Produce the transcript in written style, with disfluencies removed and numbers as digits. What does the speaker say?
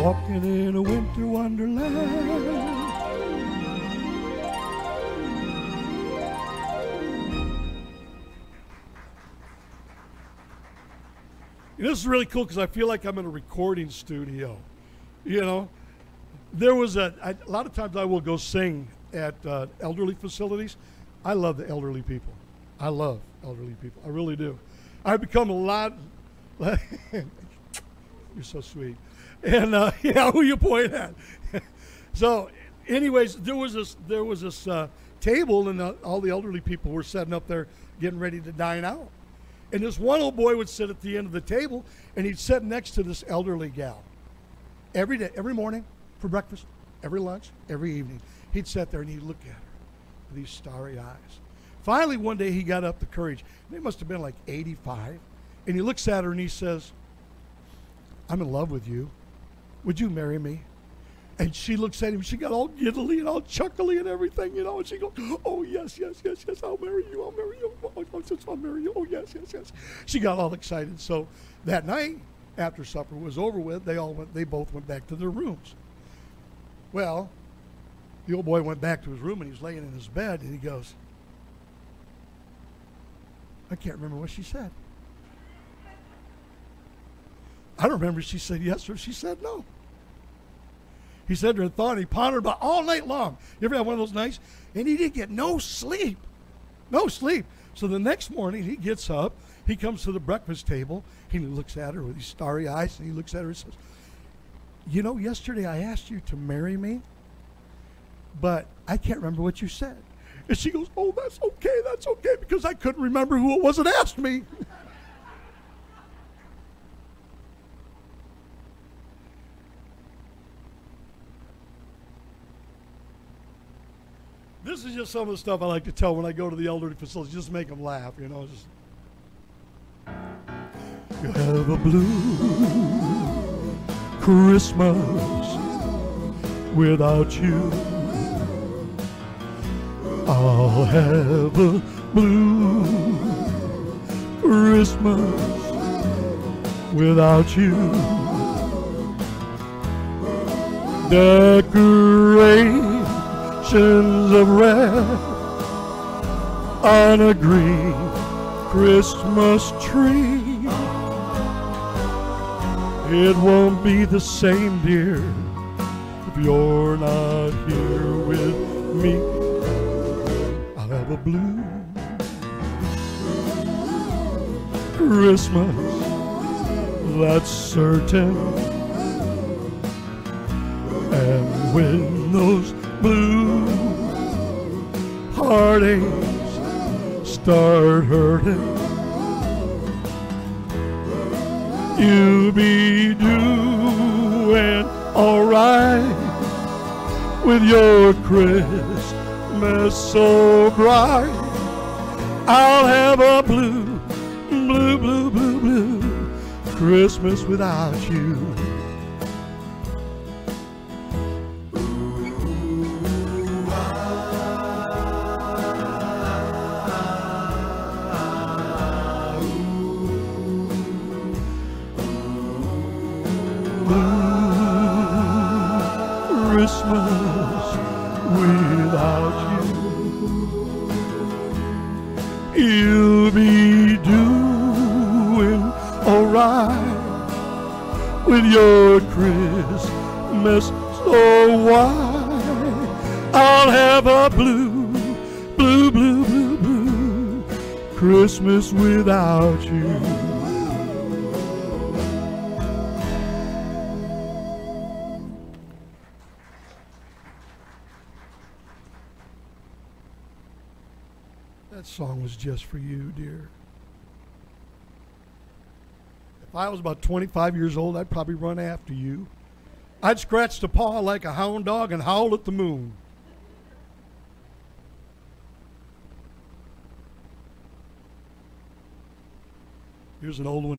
walking in a winter wonderland. This is really cool because I feel like I'm in a recording studio. You know, there was a lot of times I will go sing at elderly facilities. I love the elderly people. I love elderly people. I really do. I've become a lot. You're so sweet. And yeah, who you point at? So, anyways, there was this table, and all the elderly people were sitting up there getting ready to dine out. And this one old boy would sit at the end of the table, and he'd sit next to this elderly gal. Every day, every morning for breakfast, every lunch, every evening. He'd sit there and he'd look at her with these starry eyes. Finally, one day he got up the courage. They must have been like 85. And he looks at her and he says, "I'm in love with you. Would you marry me?" And she looks at him. She got all giddily and all chuckly and everything, you know. And she goes, "Oh, yes, yes, yes, yes, I'll marry you. I'll marry you. Oh, I'll marry you. Oh, yes, yes, yes." She got all excited. So that night, after supper was over with, they both went back to their rooms. Well, the old boy went back to his room and he's laying in his bed and he goes, "I can't remember what she said. I don't remember if she said yes or she said no." He said to her, thought, and he pondered about all night long. You ever have one of those nights? And he didn't get no sleep. No sleep. So the next morning he gets up, he comes to the breakfast table, and he looks at her with these starry eyes, and he looks at her and says, "You know, yesterday I asked you to marry me, but I can't remember what you said." And she goes, "Oh, that's okay, because I couldn't remember who it was that asked me." This is just some of the stuff I like to tell when I go to the elderly facilities, just make them laugh, you know. Just, you have a blue Christmas without you. I'll have a blue Christmas without you. Decorations of red on a green Christmas tree. It won't be the same, dear, if you're not here with me. I'll have a blue Christmas, that's certain. And when those blue heartaches start hurting, you'll be doing alright with your Christmas so bright. I'll have a blue Christmas without you. Christmas without you. You'll be doing alright with your Christmas so white. I'll have a blue Christmas without you. That song was just for you, dear. If I was about 25 years old, I'd probably run after you. I'd scratch the paw like a hound dog and howl at the moon. Here's an old one.